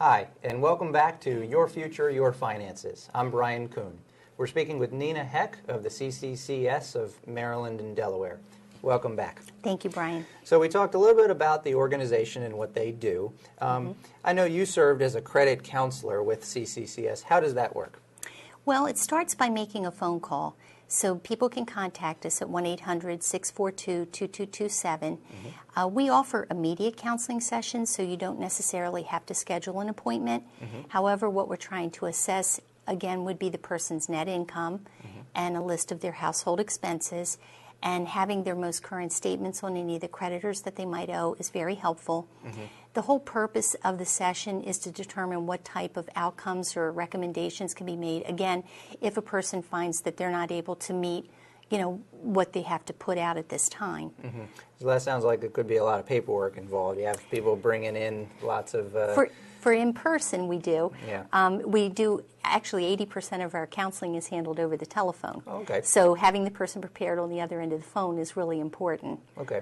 Hi, and welcome back to Your Future, Your Finances. I'm Brian Kuhn. We're speaking with Nina Heck of the CCCS of Maryland and Delaware. Welcome back. Thank you, Brian. So we talked a little bit about the organization and what they do. I know you served as a credit counselor with CCCS. How does that work? Well, it starts by making a phone call. So people can contact us at 1-800-642-2227. We offer immediate counseling sessions, so you don't necessarily have to schedule an appointment. However, what we're trying to assess, again, would be the person's net income and a list of their household expenses. And having their most current statements on any of the creditors that they might owe is very helpful. The whole purpose of the session is to determine what type of outcomes or recommendations can be made. Again, if a person finds that they're not able to meet, what they have to put out at this time. So that sounds like there could be a lot of paperwork involved. You have people bringing in lots of... For in-person, we do. Yeah. We do, actually 80% of our counseling is handled over the telephone. Okay. So having the person prepared on the other end of the phone is really important. Okay.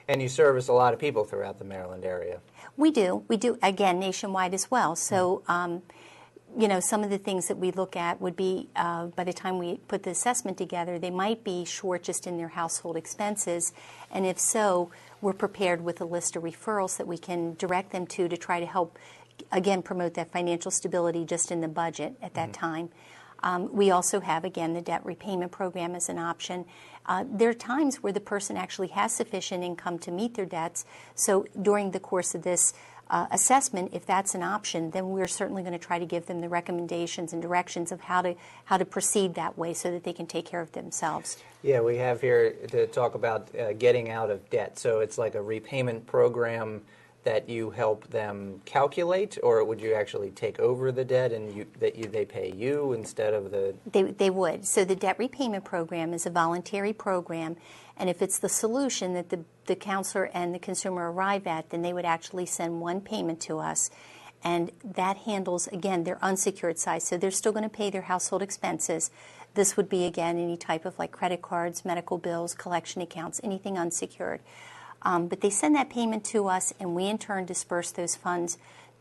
And you service a lot of people throughout the Maryland area. We do, again, nationwide as well. So, some of the things that we look at would be, by the time we put the assessment together, they might be short just in their household expenses. And if so, we're prepared with a list of referrals that we can direct them to try to help, again, promote that financial stability just in the budget at that time. We also have, again, the debt repayment program as an option. There are times where the person actually has sufficient income to meet their debts. So during the course of this assessment, if that's an option, then we're certainly going to try to give them the recommendations and directions of how to proceed that way so that they can take care of themselves. Yeah, we have here to talk about getting out of debt. So it's like a repayment program that you help them calculate, or would you actually take over the debt and they pay you instead of the... They would. So the debt repayment program is a voluntary program, and if it's the solution that the counselor and the consumer arrive at, then they would actually send one payment to us, and that handles, again, their unsecured side. So they're still going to pay their household expenses. This would be, again, any type of like credit cards, medical bills, collection accounts, anything unsecured. But they send that payment to us, and we in turn disperse those funds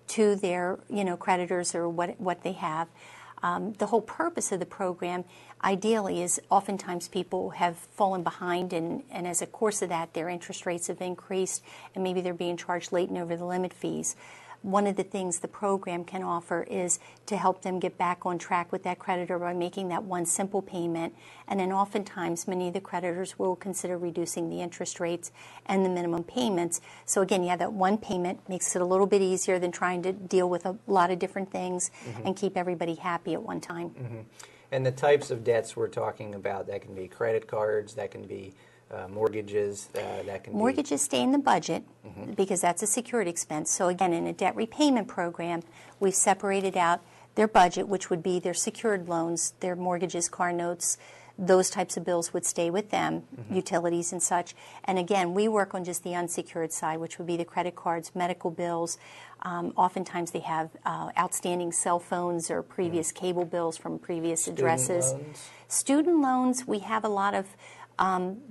to their, creditors or what they have. The whole purpose of the program, ideally, is oftentimes people have fallen behind, and as a course of that, their interest rates have increased, and maybe they're being charged late and over the limit fees. One of the things the program can offer is to help them get back on track with that creditor by making that one simple payment. And then oftentimes many of the creditors will consider reducing the interest rates and the minimum payments. So again, you have that one payment, makes it a little bit easier than trying to deal with a lot of different things and keep everybody happy at one time. And the types of debts we're talking about, that can be credit cards, that can be mortgages, that can Mortgages stay in the budget because that's a secured expense. So again, in a debt repayment program, we've separated out their budget, which would be their secured loans, their mortgages, car notes, those types of bills would stay with them, utilities and such. And again, we work on just the unsecured side, which would be the credit cards, medical bills. Oftentimes they have outstanding cell phones or previous cable bills from previous addresses. Student loans, we have a lot of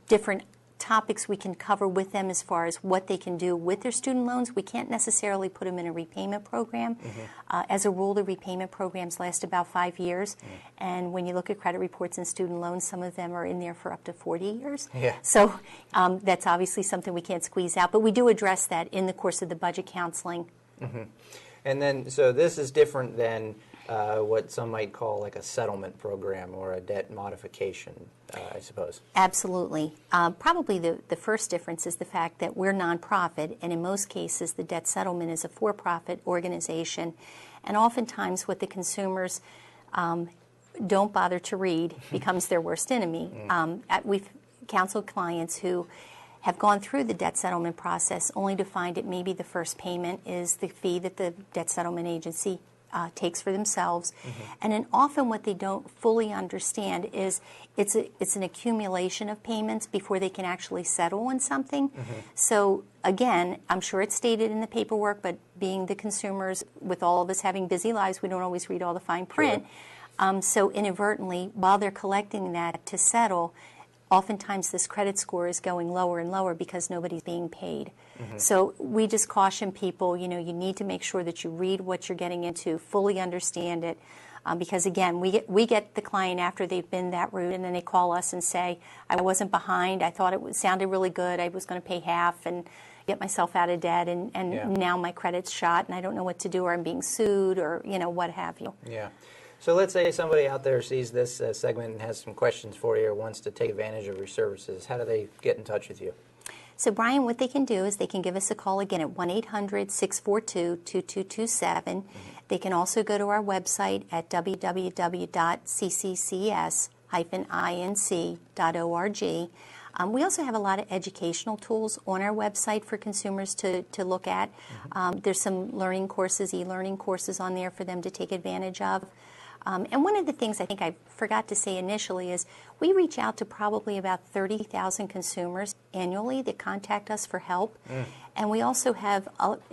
different topics we can cover with them as far as what they can do with their student loans. We can't necessarily put them in a repayment program. As a rule, the repayment programs last about 5 years. And when you look at credit reports and student loans, some of them are in there for up to 40 years. So that's obviously something we can't squeeze out. But we do address that in the course of the budget counseling. And then, so this is different than what some might call like a settlement program or a debt modification, I suppose. Absolutely. Probably the first difference is the fact that we're nonprofit, and in most cases the debt settlement is a for-profit organization. And oftentimes what the consumers don't bother to read becomes their worst enemy. We've counseled clients who have gone through the debt settlement process only to find it maybe the first payment is the fee that the debt settlement agency takes for themselves. And then often what they don't fully understand is it's an accumulation of payments before they can actually settle on something. So again, I'm sure it's stated in the paperwork, but being the consumers, with all of us having busy lives, we don't always read all the fine print. So inadvertently, while they're collecting that to settle, oftentimes this credit score is going lower and lower because nobody's being paid. So we just caution people, you need to make sure that you read what you're getting into, fully understand it. Because again, we get the client after they've been that route, and then they call us and say, I wasn't behind, I thought it sounded really good, I was going to pay half and get myself out of debt, and now my credit's shot and I don't know what to do, or I'm being sued, or what have you. Yeah. So let's say somebody out there sees this segment and has some questions for you or wants to take advantage of your services. How do they get in touch with you? So, Brian, what they can do is they can give us a call again at 1-800-642-2227. They can also go to our website at www.cccs-inc.org. We also have a lot of educational tools on our website for consumers to look at. There's some learning courses, e-learning courses on there for them to take advantage of. And one of the things I think I forgot to say initially is we reach out to probably about 30,000 consumers annually that contact us for help. And we also have,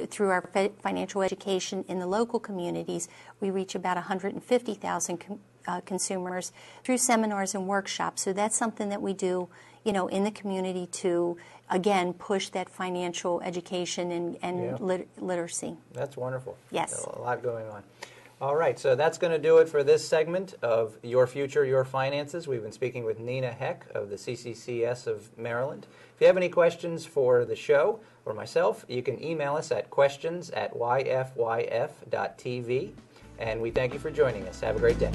through our financial education in the local communities, we reach about 150,000 consumers through seminars and workshops. So that's something that we do, in the community to, again, push that financial education and literacy. That's wonderful. Yes. A lot going on. All right, so that's going to do it for this segment of Your Future, Your Finances. We've been speaking with Nina Heck of the CCCS of Maryland. If you have any questions for the show or myself, you can email us at questions@yfyf.tv. And we thank you for joining us. Have a great day.